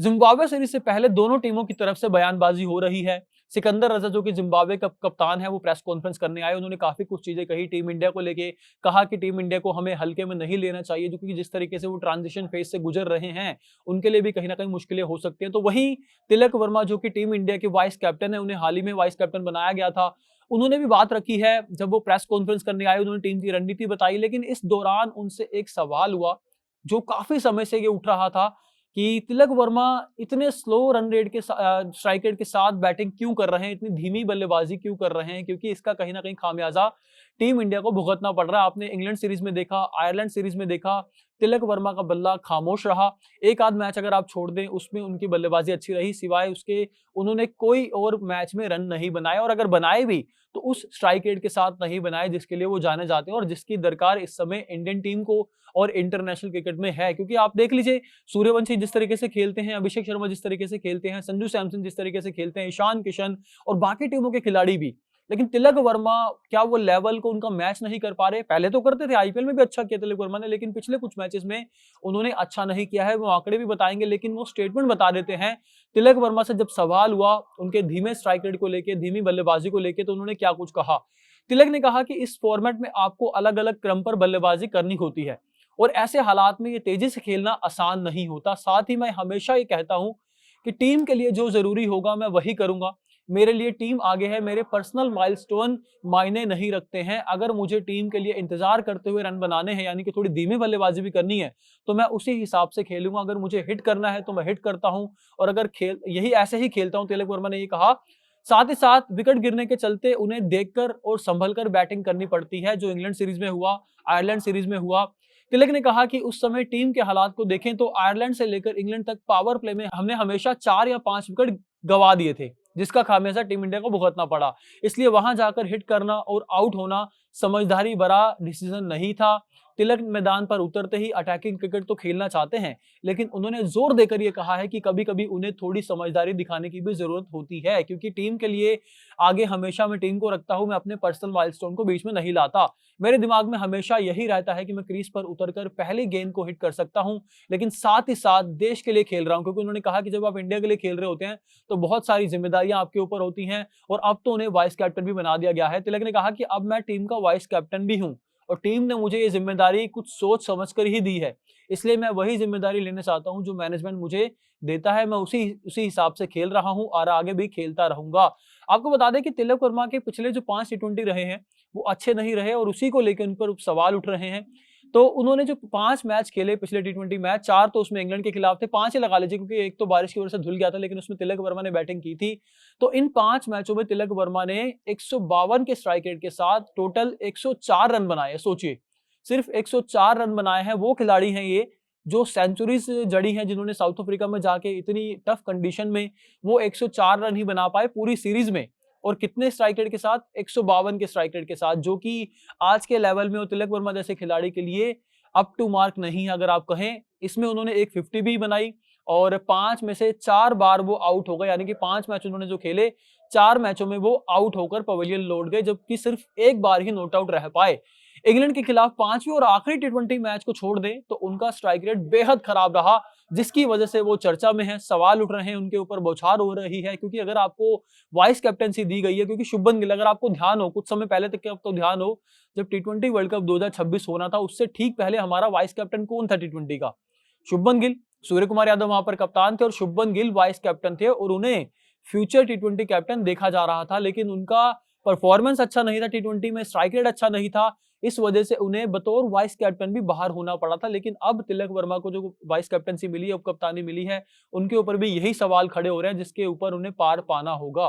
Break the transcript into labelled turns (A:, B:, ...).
A: Zimbabwe series से पहले दोनों टीमों की तरफ से बयानबाजी हो रही है। सिकंदर रजा जो कि जिम्बाब्वे का कप्तान है, वो प्रेस कॉन्फ्रेंस करने आए। उन्होंने काफी कुछ चीजें कही टीम इंडिया को लेके। कहा कि टीम इंडिया को हमें हल्के में नहीं लेना चाहिए, जो कि जिस तरीके से वो ट्रांजिशन फेज से गुजर रहे हैं, उनके लिए भी कहीं ना कहीं मुश्किलें हो सकती हैं। तो वहीं तिलक वर्मा जो कि टीम इंडिया के वाइस कैप्टन है, उन्हें हाल ही में वाइस कैप्टन बनाया गया था, उन्होंने भी बात रखी है। जब वो प्रेस कॉन्फ्रेंस करने आए, उन्होंने टीम की रणनीति बताई, लेकिन इस दौरान उनसे एक सवाल हुआ जो काफी समय से ये उठ रहा था कि तिलक वर्मा इतने स्लो रन रेट के स्ट्राइक रेट के साथ बैटिंग क्यों कर रहे हैं, इतनी धीमी बल्लेबाजी क्यों कर रहे हैं, क्योंकि इसका कहीं ना कहीं खामियाजा टीम इंडिया को भुगतना पड़ रहा है। आपने इंग्लैंड सीरीज में देखा, आयरलैंड सीरीज में देखा, तिलक वर्मा का बल्ला खामोश रहा। एक आध मैच अगर आप छोड़ दें, उसमें उनकी बल्लेबाजी अच्छी रही, सिवाय उसके उन्होंने कोई और मैच में रन नहीं बनाए, और अगर बनाए भी तो उस स्ट्राइक रेट के साथ नहीं बनाए जिसके लिए वो जाने जाते हैं और जिसकी दरकार इस समय इंडियन टीम को और इंटरनेशनल क्रिकेट में है। क्योंकि आप देख लीजिए, सूर्यवंशी जिस तरीके से खेलते हैं, अभिषेक शर्मा जिस तरीके से खेलते हैं, संजू सैमसन जिस तरीके से खेलते हैं, ईशान किशन और बाकी टीमों के खिलाड़ी भी, लेकिन तिलक वर्मा क्या वो लेवल को उनका मैच नहीं कर पा रहे? पहले तो करते थे, आईपीएल में भी अच्छा किया तिलक वर्मा ने, लेकिन पिछले कुछ मैचेस में उन्होंने अच्छा नहीं किया है। वो आंकड़े भी बताएंगे, लेकिन वो स्टेटमेंट बता देते हैं। तिलक वर्मा से जब सवाल हुआ उनके धीमे स्ट्राइक रेट को लेकर, धीमी बल्लेबाजी को लेकर, तो उन्होंने क्या कुछ कहा। तिलक ने कहा कि इस फॉर्मेट में आपको अलग अलग क्रम पर बल्लेबाजी करनी होती है और ऐसे हालात में ये तेजी से खेलना आसान नहीं होता। साथ ही मैं हमेशा ये कहता हूं कि टीम के लिए जो जरूरी होगा मैं वही करूंगा। मेरे लिए टीम आगे है, मेरे पर्सनल माइलस्टोन मायने नहीं रखते हैं। अगर मुझे टीम के लिए इंतजार करते हुए रन बनाने हैं, यानी कि थोड़ी धीमी बल्लेबाजी भी करनी है, तो मैं उसी हिसाब से खेलूंगा। अगर मुझे हिट करना है तो मैं हिट करता हूं, और अगर खेल यही ऐसे ही खेलता हूं। तिलक वर्मा ने ये कहा। साथ ही साथ विकेट गिरने के चलते उन्हें देखकर और संभल कर बैटिंग करनी पड़ती है, जो इंग्लैंड सीरीज में हुआ, आयरलैंड सीरीज में हुआ। तिलक ने कहा कि उस समय टीम के हालात को देखें तो आयरलैंड से लेकर इंग्लैंड तक पावर प्ले में हमने हमेशा 4 या 5 विकेट गवा दिए थे, जिसका खामियाजा टीम इंडिया को भुगतना पड़ा। इसलिए वहां जाकर हिट करना और आउट होना समझदारी भरा डिसीजन नहीं था। तिलक मैदान पर उतरते ही अटैकिंग क्रिकेट तो खेलना चाहते हैं, लेकिन उन्होंने जोर देकर यह कहा है कि कभी-कभी उन्हें थोड़ी समझदारी दिखाने की भी जरूरत होती है, क्योंकि टीम के लिए आगे हमेशा मैं टीम को रखता हूं, मैं अपने पर्सनल माइलस्टोन को बीच में नहीं लाता। मेरे दिमाग में हमेशा यही रहता है कि मैं क्रीज पर उतरकर पहली गेंद को हिट कर सकता हूं, लेकिन साथ ही साथ देश के लिए खेल रहा हूं। क्योंकि उन्होंने कहा कि जब आप इंडिया के लिए खेल रहे होते हैं तो बहुत सारी जिम्मेदारियां आपके ऊपर होती हैं, और अब तो उन्हें वाइस कैप्टन भी बना दिया गया है। तिलक ने कहा कि अब मैं टीम का वाइस कैप्टन भी हूं और टीम ने मुझे ये जिम्मेदारी कुछ सोच समझ कर ही दी है, इसलिए मैं वही जिम्मेदारी लेना चाहता हूं जो मैनेजमेंट मुझे देता है। मैं उसी उसी हिसाब से खेल रहा हूं और आगे भी खेलता रहूंगा। आपको बता दें कि तिलक वर्मा के पिछले जो 5 टी20 रहे हैं वो अच्छे नहीं रहे, और उसी को लेकर उन पर सवाल उठ रहे हैं। तो उन्होंने जो 5 मैच खेले पिछले टी20 मैच, 4 तो उसमें इंग्लैंड के खिलाफ थे, 5 ही लगा लीजिए क्योंकि एक तो बारिश की वजह से धुल गया था, लेकिन उसमें तिलक वर्मा ने बैटिंग की थी। तो इन 5 मैचों में तिलक वर्मा ने 152 के स्ट्राइक रेट के साथ टोटल 104 रन बनाए। सोचिए, सिर्फ 104 रन बनाए हैं। वो खिलाड़ी हैं ये जो सेंचुरीज जड़ी हैं, जिन्होंने साउथ अफ्रीका में जाके इतनी टफ कंडीशन में वो 104 रन ही बना पाए पूरी सीरीज में, और कितने स्ट्राइक रेट के साथ, 152 के स्ट्राइक रेट के साथ, जो कि आज के लेवल में और तिलक वर्मा जैसे खिलाड़ी के लिए अप टू मार्क नहीं है अगर आप कहें। इसमें उन्होंने एक 50 भी बनाई और 5 में से 4 बार वो आउट हो गए, यानी कि 5 मैच उन्होंने जो खेले, 4 मैचों में वो आउट होकर पवेलियन लौट गए, जबकि सिर्फ एक बार ही नॉट आउट रह पाए। इंग्लैंड के खिलाफ 5वीं और आखिरी टी20 मैच को छोड़ दें तो उनका स्ट्राइक रेट बेहद खराब रहा, जिसकी वजह से वो चर्चा में है, सवाल उठ रहे हैं, उनके ऊपर बौछार हो रही है। क्योंकि अगर आपको वाइस कैप्टनसी दी गई है, क्योंकि शुभमन गिल, अगर आपको ध्यान हो, कुछ समय पहले तक आपको ध्यान हो, जब टी20 वर्ल्ड कप 2026 होना था, उससे ठीक पहले हमारा वाइस कैप्टन कौन था टी20 का? शुभमन गिल। सूर्य कुमार यादव वहां पर कप्तान थे और शुभमन गिल वाइस कैप्टन थे, और उन्हें फ्यूचर टी20 कैप्टन देखा जा रहा था, लेकिन उनका परफॉर्मेंस अच्छा नहीं था टी20 में, स्ट्राइक रेट अच्छा नहीं था, इस वजह से उन्हें बतौर वाइस कैप्टन भी बाहर होना पड़ा था। लेकिन अब तिलक वर्मा को जो वाइस कैप्टनसी मिली है, उप कप्तानी मिली है, उनके ऊपर भी यही सवाल खड़े हो रहे हैं जिसके ऊपर उन्हें पार पाना होगा।